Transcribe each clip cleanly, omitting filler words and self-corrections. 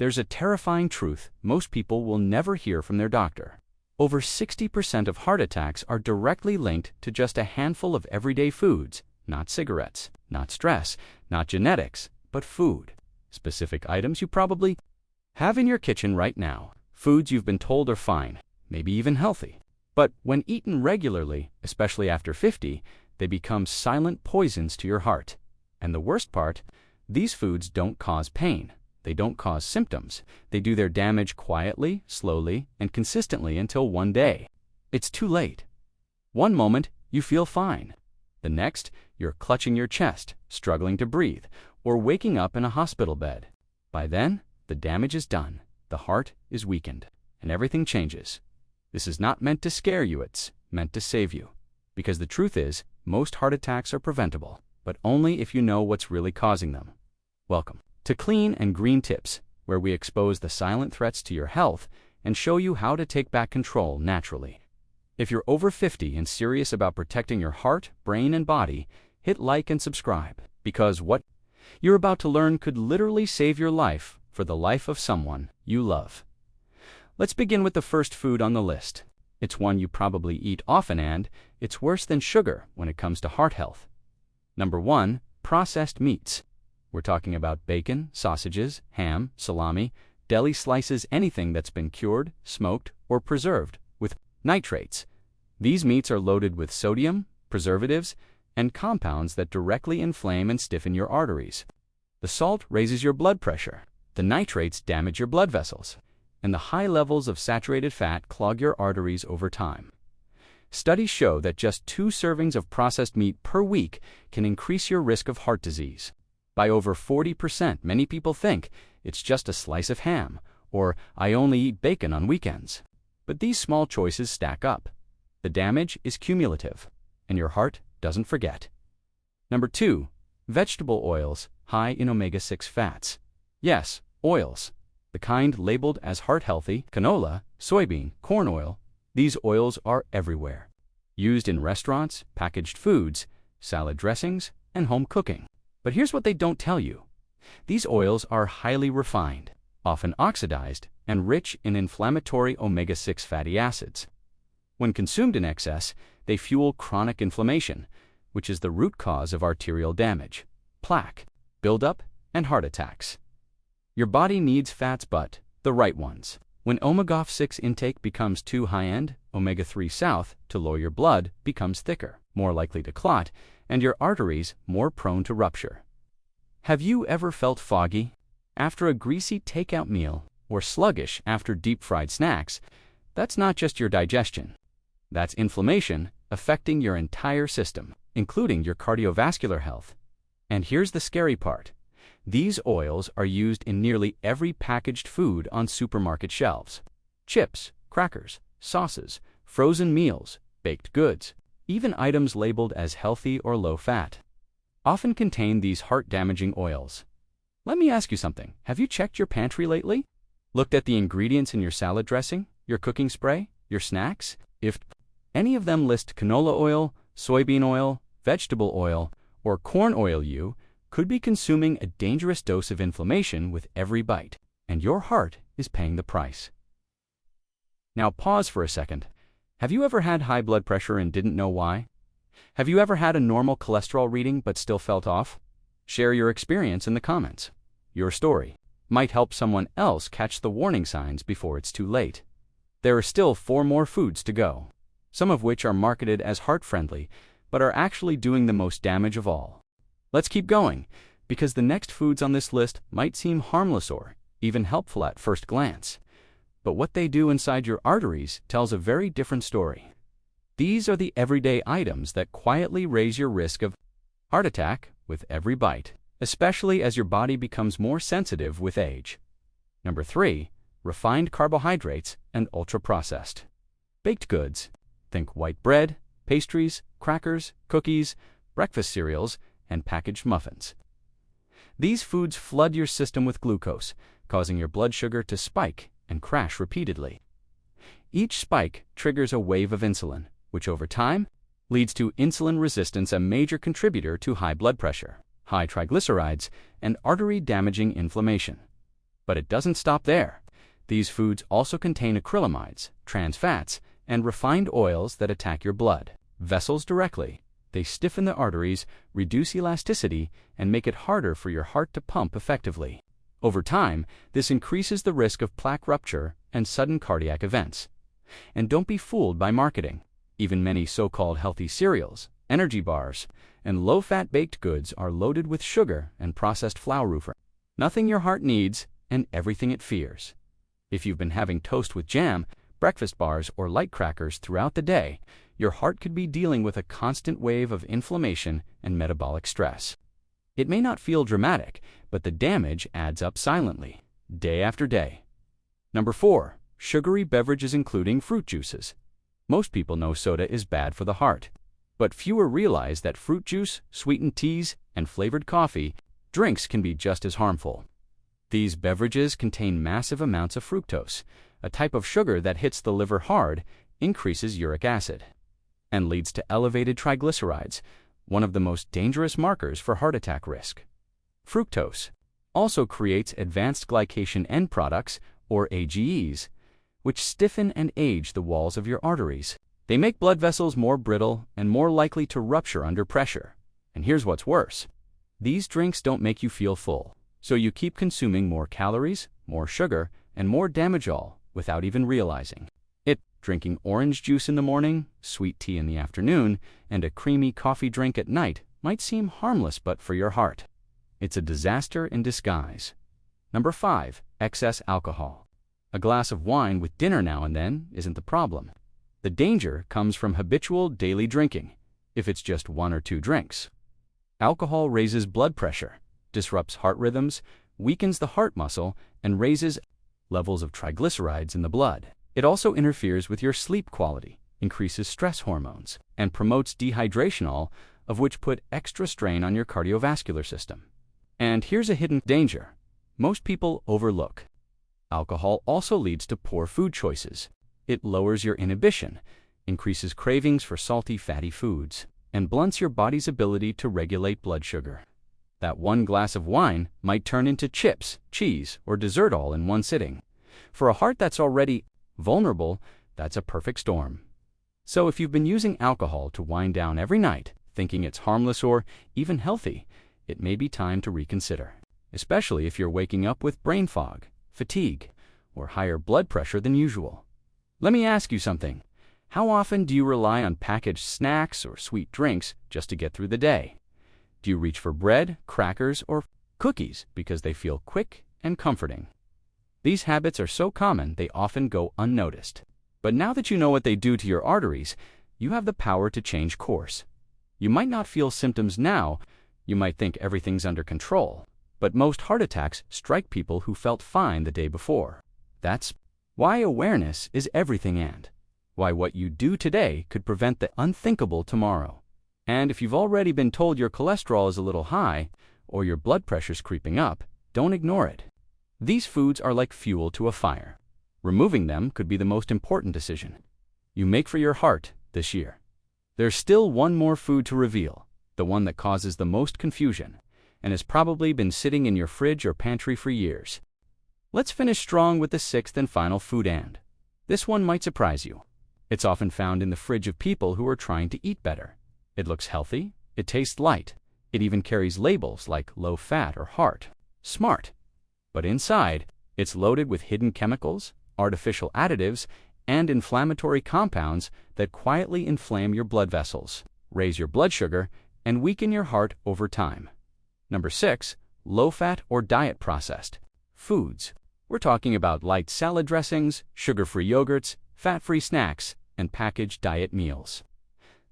There's a terrifying truth most people will never hear from their doctor. Over 60% of heart attacks are directly linked to just a handful of everyday foods, not cigarettes, not stress, not genetics, but food. Specific items you probably have in your kitchen right now. Foods you've been told are fine, maybe even healthy. But when eaten regularly, especially after 50, they become silent poisons to your heart. And the worst part, these foods don't cause pain. They don't cause symptoms. They do their damage quietly, slowly, and consistently until one day it's too late. One moment, you feel fine. The next, you're clutching your chest, struggling to breathe, or waking up in a hospital bed. By then, the damage is done, the heart is weakened, and everything changes. This is not meant to scare you, it's meant to save you. Because the truth is, most heart attacks are preventable, but only if you know what's really causing them. Welcome to Clean and Green Tips, where we expose the silent threats to your health and show you how to take back control naturally. If you're over 50 and serious about protecting your heart, brain, and body, hit like and subscribe, because what you're about to learn could literally save your life for the life of someone you love. Let's begin with the first food on the list. It's one you probably eat often, and it's worse than sugar when it comes to heart health. Number 1, processed meats. We're talking about bacon, sausages, ham, salami, deli slices, anything that's been cured, smoked, or preserved with nitrates. These meats are loaded with sodium, preservatives, and compounds that directly inflame and stiffen your arteries. The salt raises your blood pressure, the nitrates damage your blood vessels, and the high levels of saturated fat clog your arteries over time. Studies show that just 2 servings of processed meat per week can increase your risk of heart disease by over 40%. Many people think it's just a slice of ham, or I only eat bacon on weekends. But these small choices stack up. The damage is cumulative, and your heart doesn't forget. Number 2, vegetable oils high in omega-6 fats. Yes, oils. The kind labeled as heart-healthy, canola, soybean, corn oil. These oils are everywhere. Used in restaurants, packaged foods, salad dressings, and home cooking. But here's what they don't tell you. These oils are highly refined, often oxidized, and rich in inflammatory omega-6 fatty acids. When consumed in excess, they fuel chronic inflammation, which is the root cause of arterial damage, plaque, buildup, and heart attacks. Your body needs fats, but the right ones. When omega-6 intake becomes too high-end, omega-3 south to lower your blood becomes thicker, more likely to clot, and your arteries more prone to rupture. Have you ever felt foggy after a greasy takeout meal or sluggish after deep-fried snacks? That's not just your digestion. That's inflammation affecting your entire system, including your cardiovascular health. And here's the scary part. These oils are used in nearly every packaged food on supermarket shelves. Chips, crackers, sauces, frozen meals, baked goods, even items labeled as healthy or low-fat, often contain these heart-damaging oils. Let me ask you something. Have you checked your pantry lately? Looked at the ingredients in your salad dressing, your cooking spray, your snacks? If any of them list canola oil, soybean oil, vegetable oil, or corn oil, you could be consuming a dangerous dose of inflammation with every bite, and your heart is paying the price. Now pause for a second. Have you ever had high blood pressure and didn't know why? Have you ever had a normal cholesterol reading but still felt off? Share your experience in the comments. Your story might help someone else catch the warning signs before it's too late. There are still 4 more foods to go, some of which are marketed as heart-friendly, but are actually doing the most damage of all. Let's keep going, because the next foods on this list might seem harmless or even helpful at first glance. But what they do inside your arteries tells a very different story. These are the everyday items that quietly raise your risk of heart attack with every bite, especially as your body becomes more sensitive with age. Number 3, refined carbohydrates and ultra-processed. Baked goods. Think white bread, pastries, crackers, cookies, breakfast cereals, and packaged muffins. These foods flood your system with glucose, causing your blood sugar to spike and crash repeatedly. Each spike triggers a wave of insulin, which over time leads to insulin resistance, a major contributor to high blood pressure, high triglycerides, and artery-damaging inflammation. But it doesn't stop there. These foods also contain acrylamides, trans fats, and refined oils that attack your blood vessels directly. They stiffen the arteries, reduce elasticity, and make it harder for your heart to pump effectively. Over time, this increases the risk of plaque rupture and sudden cardiac events. And don't be fooled by marketing. Even many so-called healthy cereals, energy bars, and low-fat baked goods are loaded with sugar and processed flour. Nothing your heart needs and everything it fears. If you've been having toast with jam, breakfast bars, or light crackers throughout the day, your heart could be dealing with a constant wave of inflammation and metabolic stress. It may not feel dramatic, but the damage adds up silently, day after day. Number 4. Sugary beverages including fruit juices. Most people know soda is bad for the heart, but fewer realize that fruit juice, sweetened teas, and flavored coffee drinks can be just as harmful. These beverages contain massive amounts of fructose, a type of sugar that hits the liver hard, increases uric acid, and leads to elevated triglycerides, one of the most dangerous markers for heart attack risk. Fructose also creates advanced glycation end products, or AGEs, which stiffen and age the walls of your arteries. They make blood vessels more brittle and more likely to rupture under pressure. And here's what's worse. These drinks don't make you feel full, so you keep consuming more calories, more sugar, and more damage all without even realizing it. Drinking orange juice in the morning, sweet tea in the afternoon, and a creamy coffee drink at night might seem harmless, but for your heart, it's a disaster in disguise. Number 5. Excess alcohol. A glass of wine with dinner now and then isn't the problem. The danger comes from habitual daily drinking, if it's just 1 or 2 drinks. Alcohol raises blood pressure, disrupts heart rhythms, weakens the heart muscle, and raises levels of triglycerides in the blood. It also interferes with your sleep quality, increases stress hormones, and promotes dehydration, all of which put extra strain on your cardiovascular system. And here's a hidden danger most people overlook. Alcohol also leads to poor food choices. It lowers your inhibition, increases cravings for salty, fatty foods, and blunts your body's ability to regulate blood sugar. That one glass of wine might turn into chips, cheese, or dessert all in one sitting. For a heart that's already vulnerable, that's a perfect storm. So if you've been using alcohol to wind down every night, thinking it's harmless or even healthy, it may be time to reconsider, especially if you're waking up with brain fog, fatigue, or higher blood pressure than usual. Let me ask you something. How often do you rely on packaged snacks or sweet drinks just to get through the day? Do you reach for bread, crackers, or cookies because they feel quick and comforting? These habits are so common they often go unnoticed. But now that you know what they do to your arteries, you have the power to change course. You might not feel symptoms now, you might think everything's under control, but most heart attacks strike people who felt fine the day before. That's why awareness is everything, and why what you do today could prevent the unthinkable tomorrow. And if you've already been told your cholesterol is a little high or your blood pressure's creeping up, don't ignore it. These foods are like fuel to a fire. Removing them could be the most important decision you make for your heart this year. There's still one more food to reveal, the one that causes the most confusion, and has probably been sitting in your fridge or pantry for years. Let's finish strong with the 6th and final food, and this one might surprise you. It's often found in the fridge of people who are trying to eat better. It looks healthy, it tastes light, it even carries labels like low fat or heart, smart. But inside, it's loaded with hidden chemicals, artificial additives, and inflammatory compounds that quietly inflame your blood vessels, raise your blood sugar, and weaken your heart over time. Number 6, low-fat or diet processed foods. We're talking about light salad dressings, sugar-free yogurts, fat-free snacks, and packaged diet meals.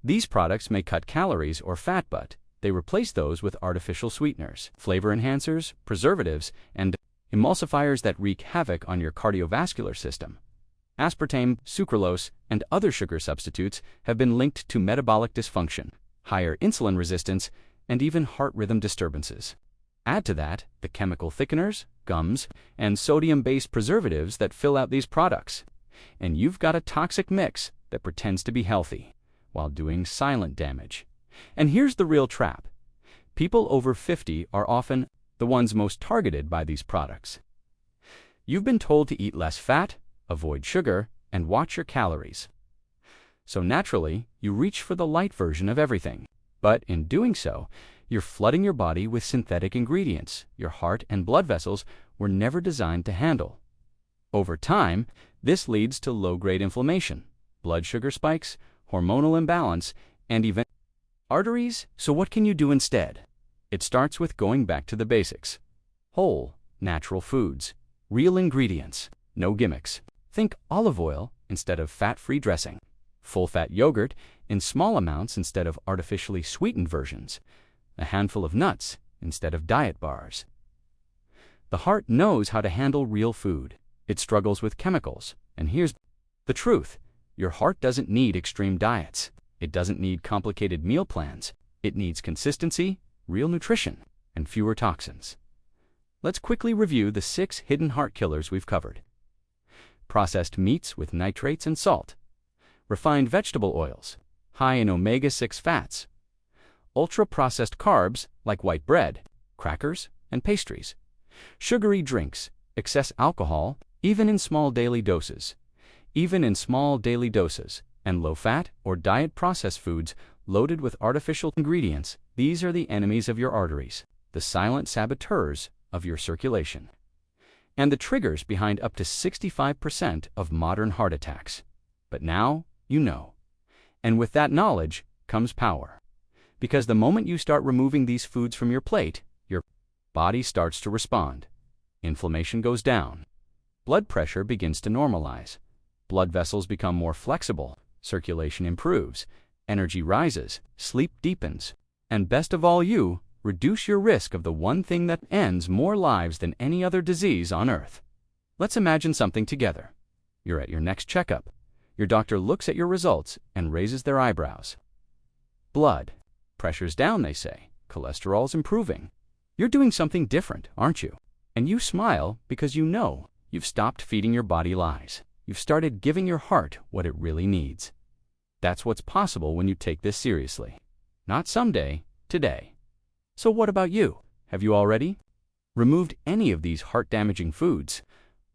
These products may cut calories or fat, but they replace those with artificial sweeteners, flavor enhancers, preservatives, and emulsifiers that wreak havoc on your cardiovascular system. Aspartame, sucralose, and other sugar substitutes have been linked to metabolic dysfunction, higher insulin resistance, and even heart rhythm disturbances. Add to that the chemical thickeners, gums, and sodium-based preservatives that fill out these products, and you've got a toxic mix that pretends to be healthy while doing silent damage. And here's the real trap. People over 50 are often the ones most targeted by these products. You've been told to eat less fat, avoid sugar, and watch your calories. So naturally, you reach for the light version of everything. But in doing so, you're flooding your body with synthetic ingredients your heart and blood vessels were never designed to handle. Over time, this leads to low-grade inflammation, blood sugar spikes, hormonal imbalance, and even arteries. So what can you do instead? It starts with going back to the basics. Whole, natural foods, real ingredients, no gimmicks. Think olive oil instead of fat-free dressing, full-fat yogurt in small amounts instead of artificially sweetened versions, a handful of nuts instead of diet bars. The heart knows how to handle real food. It struggles with chemicals. And here's the truth. Your heart doesn't need extreme diets. It doesn't need complicated meal plans. It needs consistency, real nutrition, and fewer toxins. Let's quickly review the 6 hidden heart killers we've covered. Processed meats with nitrates and salt. Refined vegetable oils, high in omega-6 fats. Ultra-processed carbs like white bread, crackers, and pastries. Sugary drinks, excess alcohol, even in small daily doses. And low-fat or diet processed foods loaded with artificial ingredients. These are the enemies of your arteries, the silent saboteurs of your circulation, and the triggers behind up to 65% of modern heart attacks. But now you know. And with that knowledge comes power. Because the moment you start removing these foods from your plate, your body starts to respond. Inflammation goes down. Blood pressure begins to normalize. Blood vessels become more flexible. Circulation improves. Energy rises. Sleep deepens. And best of all, you reduce your risk of the one thing that ends more lives than any other disease on earth. Let's imagine something together. You're at your next checkup. Your doctor looks at your results and raises their eyebrows. Blood pressure's down, they say. Cholesterol's improving. You're doing something different, aren't you? And you smile because you know you've stopped feeding your body lies. You've started giving your heart what it really needs. That's what's possible when you take this seriously. Not someday, today. So what about you? Have you already removed any of these heart-damaging foods?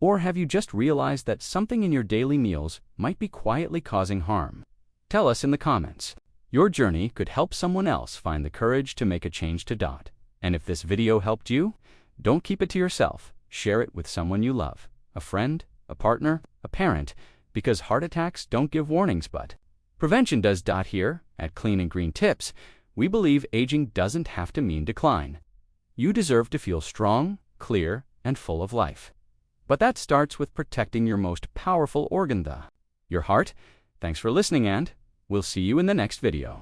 Or have you just realized that something in your daily meals might be quietly causing harm? Tell us in the comments. Your journey could help someone else find the courage to make a change to dot. And if this video helped you, don't keep it to yourself. Share it with someone you love, a friend, a partner, a parent, because heart attacks don't give warnings, but prevention does. Here at Clean and Green Tips, we believe aging doesn't have to mean decline. You deserve to feel strong, clear, and full of life. But that starts with protecting your most powerful organ, your heart. Thanks for listening, and we'll see you in the next video.